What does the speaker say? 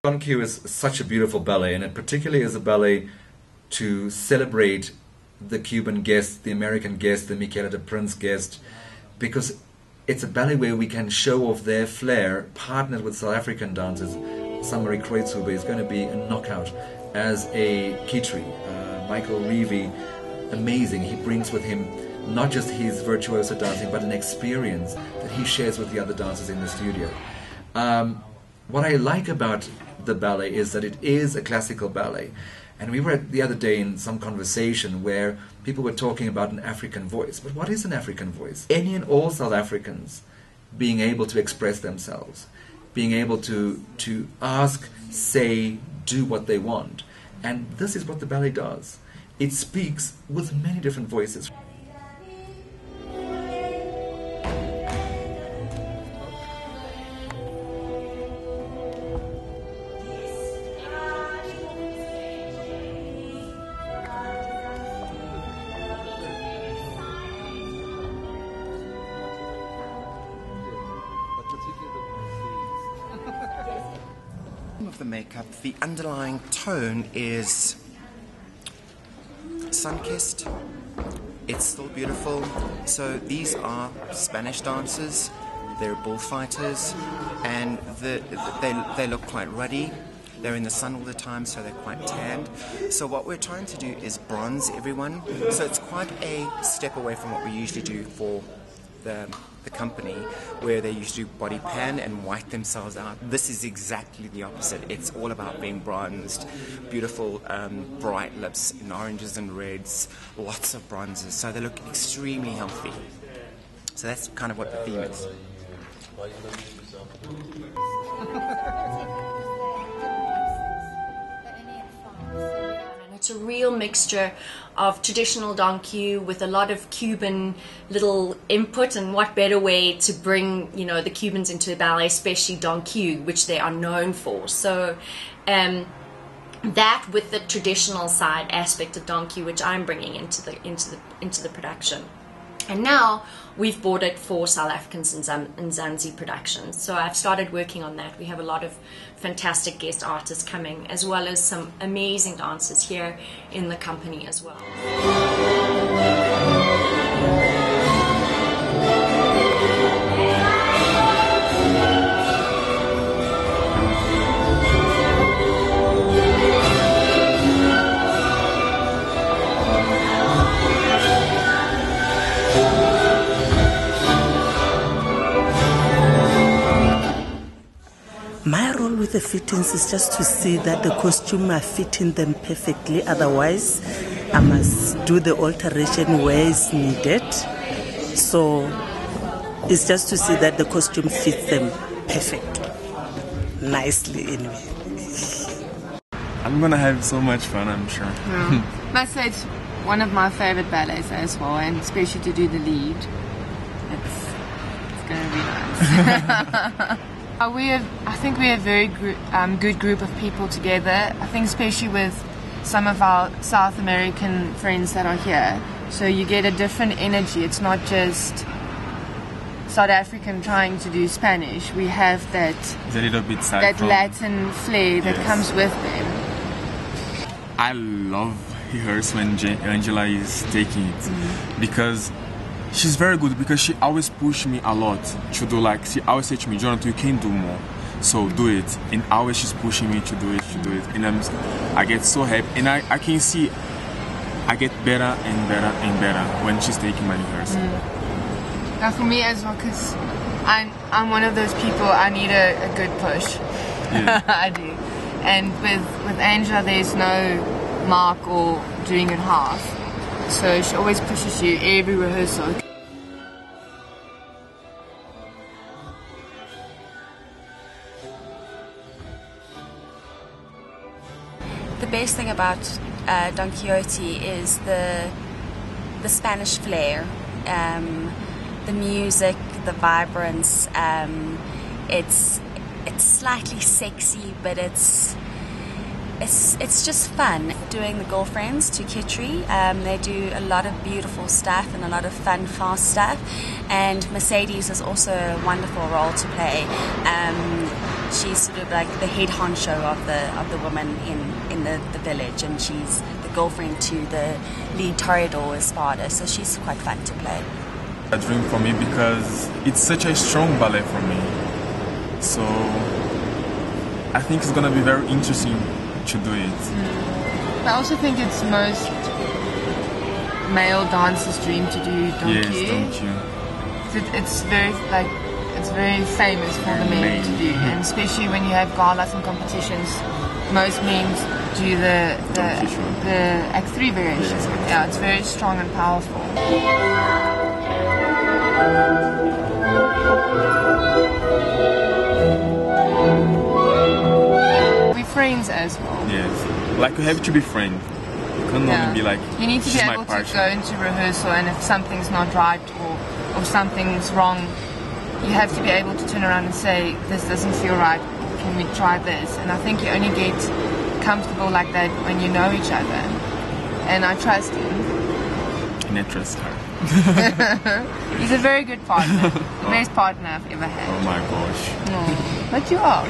Don Q is such a beautiful ballet, and it particularly is a ballet to celebrate the Cuban guest, the American guest, the Michaela de Prince guest, because it's a ballet where we can show off their flair, partnered with South African dancers. Samari Kreutzhuber is going to be a knockout as a Kitri. Michael Reevy, amazing. He brings with him not just his virtuoso dancing, but an experience that he shares with the other dancers in the studio. What I like about the ballet is that it is a classical ballet. And we were the other day in some conversation where people were talking about an African voice. But what is an African voice? Any and all South Africans being able to express themselves, being able to ask, say, do what they want. And this is what the ballet does. It speaks with many different voices. Of the makeup, the underlying tone is sun-kissed. It's still beautiful. So these are Spanish dancers. They're bullfighters, and they look quite ruddy. They're in the sun all the time, so they're quite tanned. So what we're trying to do is bronze everyone. So it's quite a step away from what we usually do for the company, where they usually body pan and white themselves out. This is exactly the opposite. It's all about being bronzed, beautiful bright lips in oranges and reds, lots of bronzes, so they look extremely healthy. So that's kind of what the theme is. It's a real mixture of traditional Don Q with a lot of Cuban little input, and what better way to bring, you know, the Cubans into the ballet, especially Don Q, which they are known for. So that with the traditional side aspect of Don Q, which I'm bringing into the production. And now we've bought it for South Africans and Mzansi productions. So I've started working on that. We have a lot of fantastic guest artists coming, as well as some amazing dancers here in the company as well. My role with the fittings is just to see that the costume are fitting them perfectly. Otherwise, I must do the alteration where it's needed. So it's just to see that the costume fits them perfectly, nicely anyway. I'm gonna have so much fun, I'm sure. Yeah. Must say it's one of my favorite ballets as well, and especially to do the lead. It's gonna be nice. I think we're a very good group of people together. I think especially with some of our South American friends that are here. So you get a different energy. It's not just South African trying to do Spanish. We have that, it's a little bit that Latin flair that comes with them. I love rehearsal when Angela is taking it, because she's very good, because she always pushes me a lot to do, like, she always says to me, Jonathan, you can do more, so do it. And always she's pushing me to do it, And I get so happy. And I can see I get better and better and better when she's taking my rehearsal. Now for me as well, because I'm one of those people, I need a good push. Yeah. I do. And with Angela, there's no mark or doing it half. So she always pushes you every rehearsal. The best thing about Don Quixote is the Spanish flair, the music, the vibrance. It's slightly sexy, but it's it's just fun doing the girlfriends to Kitri. They do a lot of beautiful stuff and a lot of fun, fast stuff. And Mercedes is also a wonderful role to play. She's sort of like the head honcho of the woman in the village, and she's the girlfriend to the lead toreador, Espada. So she's quite fun to play. A dream for me because it's such a strong ballet for me. So I think it's gonna be very interesting to do it. I also think it's most male dancers' dream to do Don Yes, Q. Don Q. It's very famous for the men to do, and especially when you have galas and competitions, most men do the Act 3 variation. Yes. Yeah, it's very strong and powerful. We're friends as well. Yes, like you have to be friends. You can't only be like. You need to be "She's my able to partner." go into rehearsal, and if something's not right or something's wrong, you have to be able to turn around and say, "This doesn't feel right. Can we try this?" And I think you only get comfortable like that when you know each other. And I trust him. And I trust her. He's a very good partner. The best partner I've ever had. Oh my gosh. No, but you are.